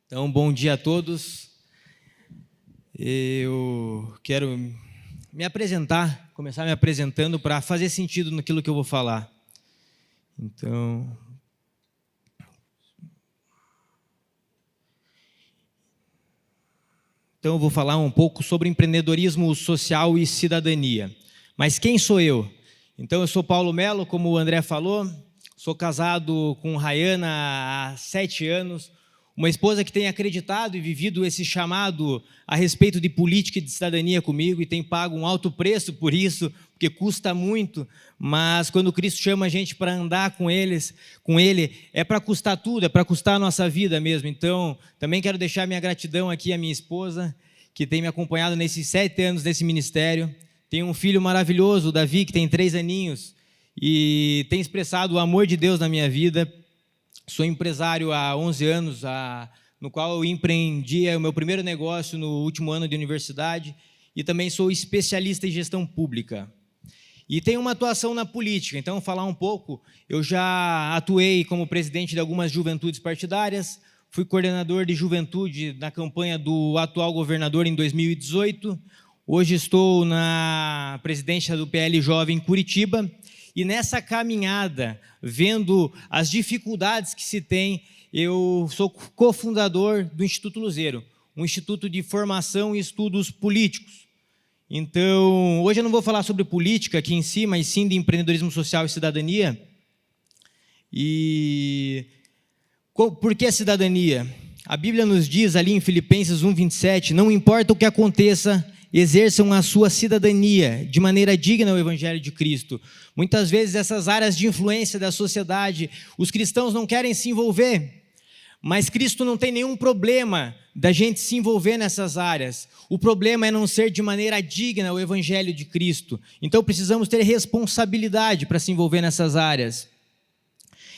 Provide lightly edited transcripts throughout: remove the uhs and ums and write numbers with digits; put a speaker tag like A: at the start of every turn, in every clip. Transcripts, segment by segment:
A: Então, bom dia a todos. Eu quero me apresentar, começar me apresentando para fazer sentido naquilo que eu vou falar. Então, eu vou falar um pouco sobre empreendedorismo social e cidadania. Mas quem sou eu? Então, eu sou Paulo Melo, como o André falou, sou casado com Rayana há 7 anos, uma esposa que tem acreditado e vivido esse chamado a respeito de política e de cidadania comigo e tem pago um alto preço por isso, porque custa muito, mas quando Cristo chama a gente para andar com Ele, é para custar tudo, é para custar a nossa vida mesmo. Então, também quero deixar minha gratidão aqui à minha esposa, que tem me acompanhado nesses 7 anos nesse ministério. Tenho um filho maravilhoso, o Davi, que tem 3 aninhos, e tem expressado o amor de Deus na minha vida. Sou empresário há 11 anos, no qual eu empreendi o meu primeiro negócio no último ano de universidade, e também sou especialista em gestão pública. E tenho uma atuação na política, então, falar um pouco, eu já atuei como presidente de algumas juventudes partidárias, fui coordenador de juventude na campanha do atual governador em 2018, hoje estou na presidência do PL Jovem em Curitiba, e nessa caminhada, vendo as dificuldades que se tem, eu sou cofundador do Instituto Luzeiro, um instituto de formação e estudos políticos. Então, hoje eu não vou falar sobre política aqui em si, mas sim de empreendedorismo social e cidadania. E por que a cidadania? A Bíblia nos diz ali em Filipenses 1:27, não importa o que aconteça, exerçam a sua cidadania de maneira digna ao Evangelho de Cristo. Muitas vezes essas áreas de influência da sociedade, os cristãos não querem se envolver, mas Cristo não tem nenhum problema da gente se envolver nessas áreas. O problema é não ser de maneira digna ao Evangelho de Cristo. Então precisamos ter responsabilidade para se envolver nessas áreas.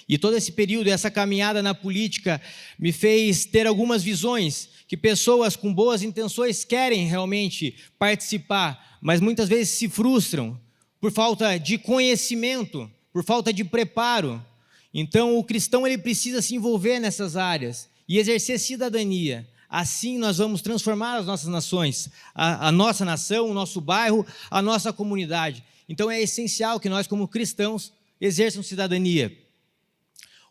A: E todo esse período, essa caminhada na política, me fez ter algumas visões que pessoas com boas intenções querem realmente participar, mas muitas vezes se frustram por falta de conhecimento, por falta de preparo. Então, o cristão ele precisa se envolver nessas áreas e exercer cidadania. Assim, nós vamos transformar as nossas nações, a nossa nação, o nosso bairro, a nossa comunidade. Então, é essencial que nós, como cristãos, exerçam cidadania.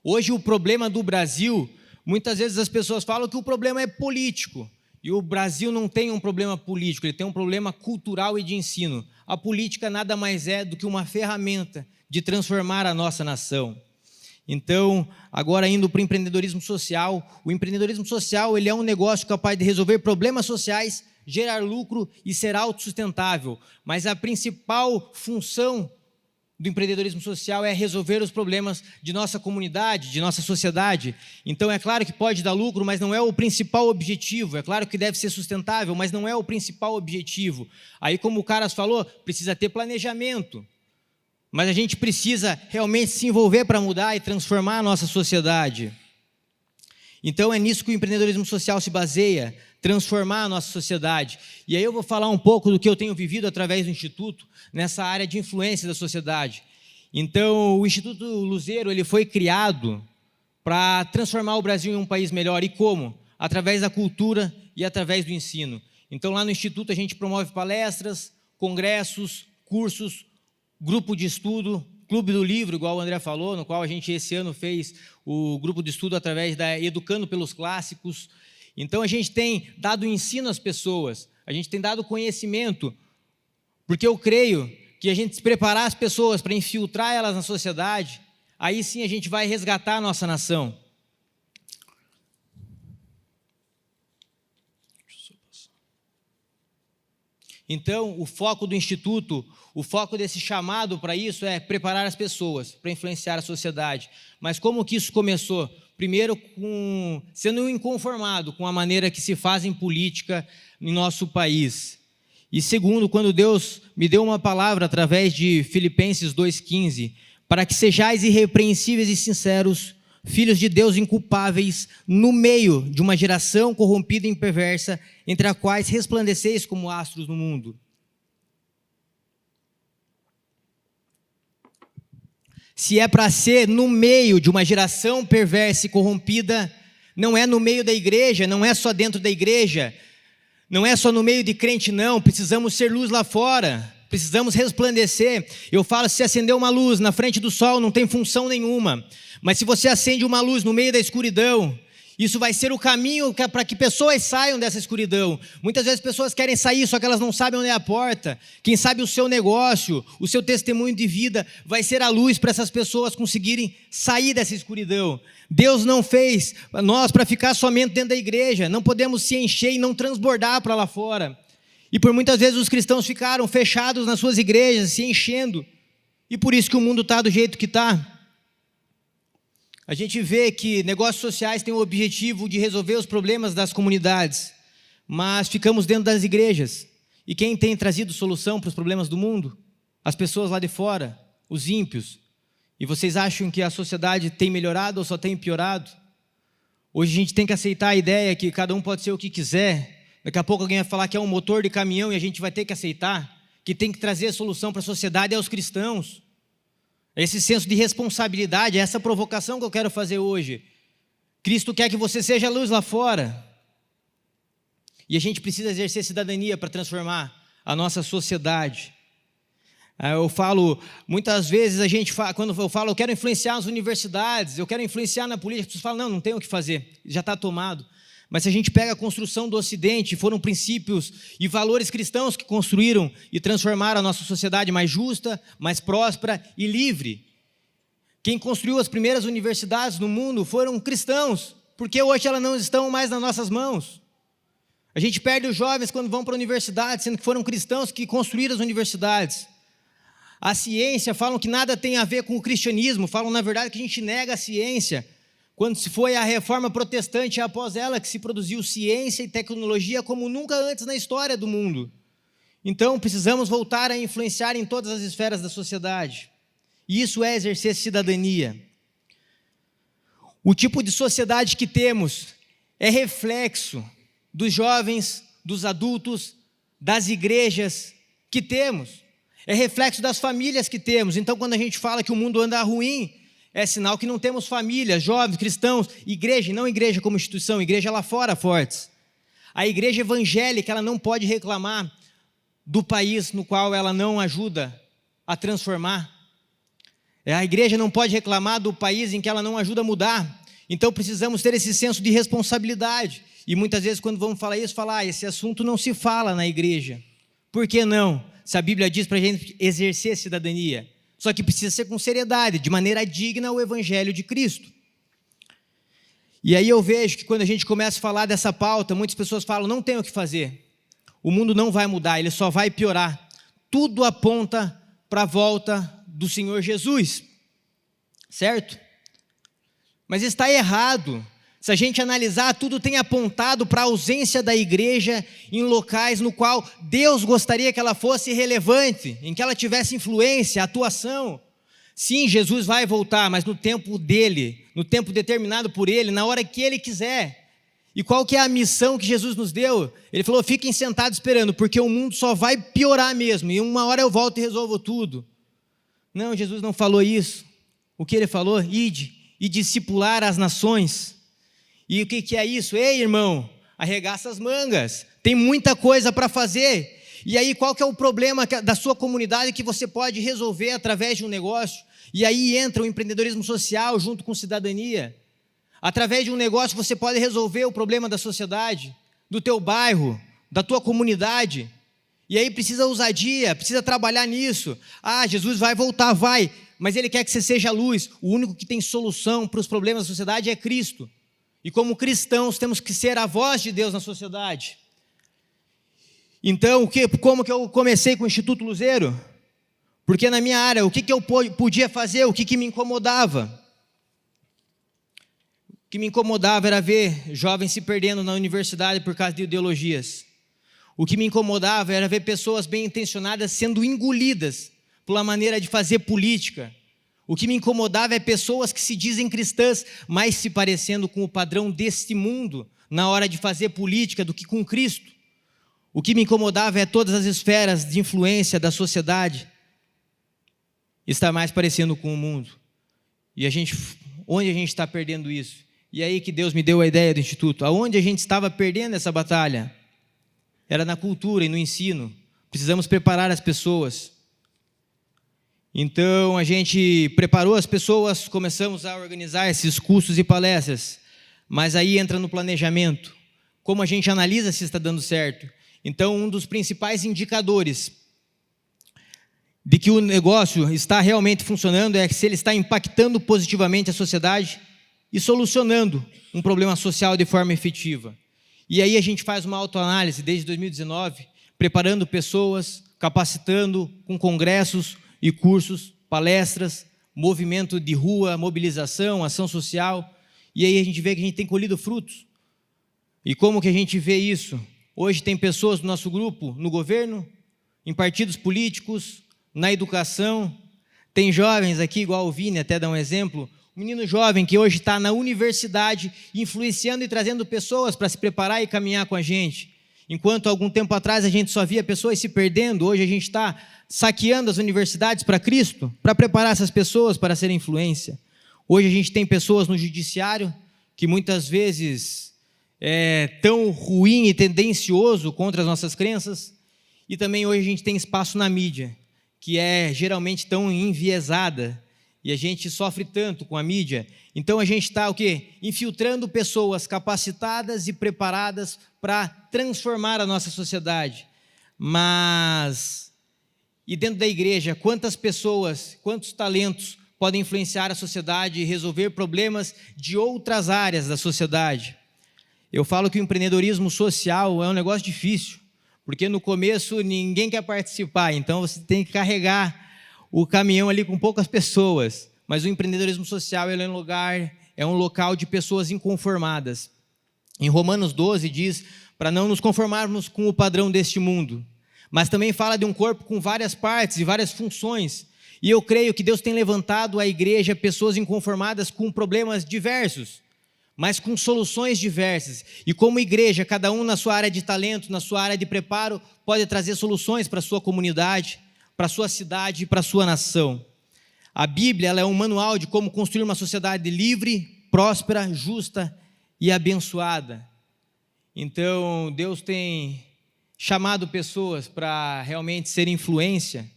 A: Hoje, o problema do Brasil, muitas vezes as pessoas falam que o problema é político, e o Brasil não tem um problema político, ele tem um problema cultural e de ensino. A política nada mais é do que uma ferramenta de transformar a nossa nação. Então, agora indo para o empreendedorismo social, o empreendedorismo social ele é um negócio capaz de resolver problemas sociais, gerar lucro e ser autossustentável, mas a principal função do empreendedorismo social é resolver os problemas de nossa comunidade, de nossa sociedade. Então, é claro que pode dar lucro, mas não é o principal objetivo. É claro que deve ser sustentável, mas não é o principal objetivo. Aí, como o Caras falou, precisa ter planejamento. Mas a gente precisa realmente se envolver para mudar e transformar a nossa sociedade. Então, é nisso que o empreendedorismo social se baseia, transformar a nossa sociedade. E aí eu vou falar um pouco do que eu tenho vivido através do Instituto, nessa área de influência da sociedade. Então, o Instituto Luzeiro ele foi criado para transformar o Brasil em um país melhor. E como? Através da cultura e através do ensino. Então, lá no Instituto, a gente promove palestras, congressos, cursos, grupo de estudo, Clube do Livro, igual o André falou, no qual a gente esse ano fez o grupo de estudo através da Educando pelos Clássicos. Então, a gente tem dado ensino às pessoas, a gente tem dado conhecimento, porque eu creio que a gente se preparar as pessoas para infiltrar elas na sociedade, aí sim a gente vai resgatar a nossa nação. Então, o foco do Instituto, o foco desse chamado para isso é preparar as pessoas para influenciar a sociedade. Mas como que isso começou? Primeiro, sendo inconformado com a maneira que se faz em política em nosso país. E segundo, quando Deus me deu uma palavra através de Filipenses 2:15, para que sejais irrepreensíveis e sinceros, filhos de Deus inculpáveis, no meio de uma geração corrompida e perversa, entre a quais resplandeceis como astros no mundo. Se é para ser no meio de uma geração perversa e corrompida, não é no meio da igreja, não é só dentro da igreja, não é só no meio de crente, não. Precisamos ser luz lá fora, precisamos resplandecer. Eu falo, se acender uma luz na frente do sol não tem função nenhuma, mas se você acende uma luz no meio da escuridão, isso vai ser o caminho para que pessoas saiam dessa escuridão. Muitas vezes pessoas querem sair, só que elas não sabem onde é a porta. Quem sabe o seu negócio, o seu testemunho de vida vai ser a luz para essas pessoas conseguirem sair dessa escuridão. Deus não fez nós para ficar somente dentro da igreja. Não podemos se encher e não transbordar para lá fora. E por muitas vezes os cristãos ficaram fechados nas suas igrejas, se enchendo. E por isso que o mundo está do jeito que está. A gente vê que negócios sociais têm o objetivo de resolver os problemas das comunidades, mas ficamos dentro das igrejas. E quem tem trazido solução para os problemas do mundo? As pessoas lá de fora, os ímpios. E vocês acham que a sociedade tem melhorado ou só tem piorado? Hoje a gente tem que aceitar a ideia que cada um pode ser o que quiser. Daqui a pouco alguém vai falar que é um motor de caminhão e a gente vai ter que aceitar que tem que trazer a solução para a sociedade e aos cristãos. Esse senso de responsabilidade, essa provocação que eu quero fazer hoje. Cristo quer que você seja luz lá fora. E a gente precisa exercer cidadania para transformar a nossa sociedade. Eu falo, muitas vezes quando eu falo, eu quero influenciar as universidades, eu quero influenciar na política, as pessoas falam, não tem o que fazer, já está tomado. Mas se a gente pega a construção do Ocidente, foram princípios e valores cristãos que construíram e transformaram a nossa sociedade mais justa, mais próspera e livre. Quem construiu as primeiras universidades no mundo foram cristãos, porque hoje elas não estão mais nas nossas mãos. A gente perde os jovens quando vão para a universidade, sendo que foram cristãos que construíram as universidades. A ciência, falam que nada tem a ver com o cristianismo, falam na verdade que a gente nega a ciência. Quando se foi a reforma protestante, após ela que se produziu ciência e tecnologia como nunca antes na história do mundo. Então, precisamos voltar a influenciar em todas as esferas da sociedade. E isso é exercer cidadania. O tipo de sociedade que temos é reflexo dos jovens, dos adultos, das igrejas que temos. É reflexo das famílias que temos. Então, quando a gente fala que o mundo anda ruim, é sinal que não temos famílias, jovens, cristãos, igreja, e não igreja como instituição, igreja lá fora fortes. A igreja evangélica, ela não pode reclamar do país no qual ela não ajuda a transformar. A igreja não pode reclamar do país em que ela não ajuda a mudar. Então precisamos ter esse senso de responsabilidade. E muitas vezes quando vamos falar isso, esse assunto não se fala na igreja. Por que não? Se a Bíblia diz para a gente exercer cidadania. Só que precisa ser com seriedade, de maneira digna ao Evangelho de Cristo. E aí eu vejo que quando a gente começa a falar dessa pauta, muitas pessoas falam, não tem o que fazer. O mundo não vai mudar, ele só vai piorar. Tudo aponta para a volta do Senhor Jesus. Certo? Mas está errado. Se a gente analisar, tudo tem apontado para a ausência da igreja em locais no qual Deus gostaria que ela fosse relevante, em que ela tivesse influência, atuação. Sim, Jesus vai voltar, mas no tempo dele, no tempo determinado por ele, na hora que ele quiser. E qual que é a missão que Jesus nos deu? Ele falou, fiquem sentados esperando, porque o mundo só vai piorar mesmo, e uma hora eu volto e resolvo tudo. Não, Jesus não falou isso. O que ele falou? Ide e discipular as nações. E o que é isso? Ei, irmão, arregaça as mangas, tem muita coisa para fazer. E aí, qual que é o problema da sua comunidade que você pode resolver através de um negócio? E aí entra o empreendedorismo social junto com cidadania. Através de um negócio você pode resolver o problema da sociedade, do teu bairro, da tua comunidade. E aí precisa ousadia, precisa trabalhar nisso. Jesus vai voltar, vai, mas ele quer que você seja luz. O único que tem solução para os problemas da sociedade é Cristo. E como cristãos temos que ser a voz de Deus na sociedade. Então, como que eu comecei com o Instituto Luzeiro? Porque na minha área, o que eu podia fazer, o que me incomodava? O que me incomodava era ver jovens se perdendo na universidade por causa de ideologias. O que me incomodava era ver pessoas bem intencionadas sendo engolidas pela maneira de fazer política. O que me incomodava é pessoas que se dizem cristãs, mas se parecendo com o padrão deste mundo na hora de fazer política do que com Cristo. O que me incomodava é todas as esferas de influência da sociedade estar mais parecendo com o mundo. E onde a gente está perdendo isso? E aí que Deus me deu a ideia do Instituto. Aonde a gente estava perdendo essa batalha? Era na cultura e no ensino. Precisamos preparar as pessoas. Então, a gente preparou as pessoas, começamos a organizar esses cursos e palestras. Mas aí entra no planejamento. Como a gente analisa se está dando certo? Então, um dos principais indicadores de que o negócio está realmente funcionando é se ele está impactando positivamente a sociedade e solucionando um problema social de forma efetiva. E aí a gente faz uma autoanálise desde 2019, preparando pessoas, capacitando com congressos e cursos, palestras, movimento de rua, mobilização, ação social. E aí a gente vê que a gente tem colhido frutos. E como que a gente vê isso? Hoje tem pessoas do nosso grupo no governo, em partidos políticos, na educação. Tem jovens aqui, igual o Vini, até dá um exemplo, um menino jovem que hoje está na universidade, influenciando e trazendo pessoas para se preparar e caminhar com a gente. Enquanto algum tempo atrás a gente só via pessoas se perdendo, hoje a gente está saqueando as universidades para Cristo, para preparar essas pessoas para serem influência. Hoje a gente tem pessoas no judiciário que muitas vezes é tão ruim e tendencioso contra as nossas crenças, e também hoje a gente tem espaço na mídia, que é geralmente tão enviesada, e a gente sofre tanto com a mídia. Então a gente está o quê? Infiltrando pessoas capacitadas e preparadas para transformar a nossa sociedade. Mas, e dentro da igreja, quantas pessoas, quantos talentos podem influenciar a sociedade e resolver problemas de outras áreas da sociedade? Eu falo que o empreendedorismo social é um negócio difícil, porque no começo ninguém quer participar, então você tem que carregar o caminhão ali com poucas pessoas. Mas o empreendedorismo social ele é um local de pessoas inconformadas. Em Romanos 12 diz para não nos conformarmos com o padrão deste mundo, mas também fala de um corpo com várias partes e várias funções. E eu creio que Deus tem levantado à igreja pessoas inconformadas com problemas diversos, mas com soluções diversas. E como igreja, cada um na sua área de talento, na sua área de preparo, pode trazer soluções para a sua comunidade, para a sua cidade e para a sua nação. A Bíblia ela é um manual de como construir uma sociedade livre, próspera, justa e abençoada. Então, Deus tem chamado pessoas para realmente ser influência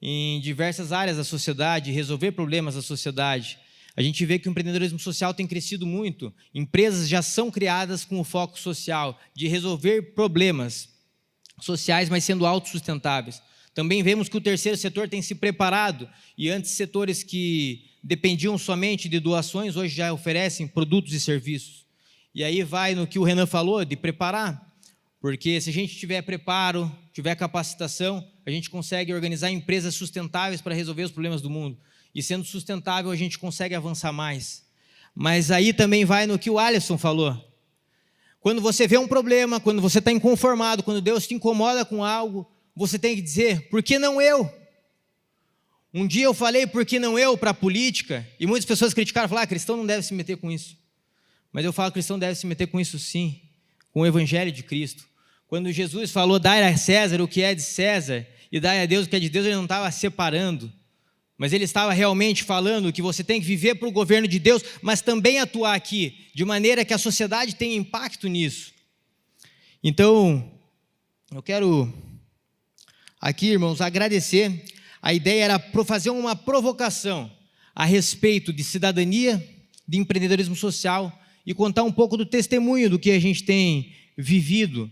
A: em diversas áreas da sociedade, resolver problemas da sociedade. A gente vê que o empreendedorismo social tem crescido muito. Empresas já são criadas com o foco social, de resolver problemas sociais, mas sendo autossustentáveis. Também vemos que o terceiro setor tem se preparado, e antes setores que dependiam somente de doações, hoje já oferecem produtos e serviços. E aí vai no que o Renan falou, de preparar, porque se a gente tiver preparo, tiver capacitação, a gente consegue organizar empresas sustentáveis para resolver os problemas do mundo. E sendo sustentável, a gente consegue avançar mais. Mas aí também vai no que o Alisson falou. Quando você vê um problema, quando você está inconformado, quando Deus te incomoda com algo, você tem que dizer, por que não eu? Um dia eu falei, por que não eu, para a política, e muitas pessoas criticaram, falaram, cristão não deve se meter com isso. Mas eu falo, cristão deve se meter com isso sim, com o evangelho de Cristo. Quando Jesus falou, dai a César o que é de César, e dai a Deus o que é de Deus, ele não estava separando, mas ele estava realmente falando que você tem que viver para o governo de Deus, mas também atuar aqui, de maneira que a sociedade tenha impacto nisso. Então, eu quero aqui, irmãos, agradecer. A ideia era fazer uma provocação a respeito de cidadania, de empreendedorismo social e contar um pouco do testemunho do que a gente tem vivido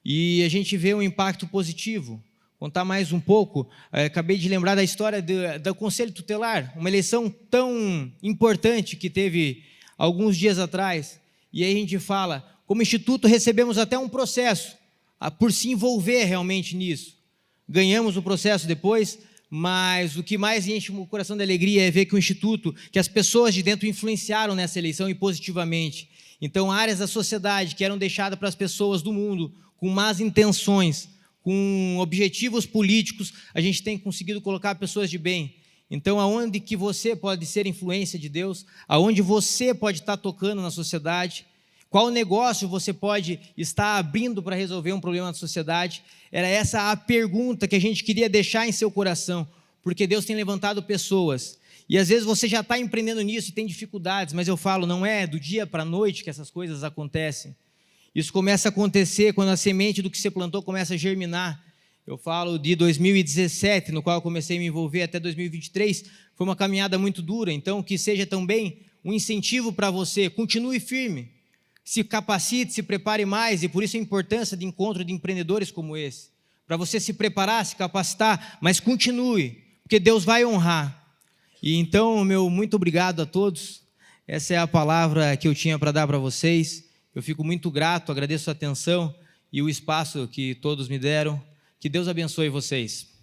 A: e a gente vê um impacto positivo. Contar mais um pouco, acabei de lembrar da história do Conselho Tutelar, uma eleição tão importante que teve alguns dias atrás, e aí a gente fala, como instituto recebemos até um processo por se envolver realmente nisso. Ganhamos o processo depois, mas o que mais enche o coração de alegria é ver que o Instituto, que as pessoas de dentro influenciaram nessa eleição e positivamente. Então, áreas da sociedade que eram deixadas para as pessoas do mundo com más intenções, com objetivos políticos, a gente tem conseguido colocar pessoas de bem. Então, aonde que você pode ser influência de Deus, aonde você pode estar tocando na sociedade, qual negócio você pode estar abrindo para resolver um problema da sociedade? Era essa a pergunta que a gente queria deixar em seu coração, porque Deus tem levantado pessoas. E às vezes você já está empreendendo nisso e tem dificuldades, mas eu falo, não é do dia para a noite que essas coisas acontecem. Isso começa a acontecer quando a semente do que você plantou começa a germinar. Eu falo de 2017, no qual eu comecei a me envolver, até 2023, foi uma caminhada muito dura, então que seja também um incentivo para você, continue firme, se capacite, se prepare mais, e por isso a importância de encontro de empreendedores como esse, para você se preparar, se capacitar, mas continue, porque Deus vai honrar. E então, meu muito obrigado a todos, essa é a palavra que eu tinha para dar para vocês, eu fico muito grato, agradeço a atenção e o espaço que todos me deram. Que Deus abençoe vocês.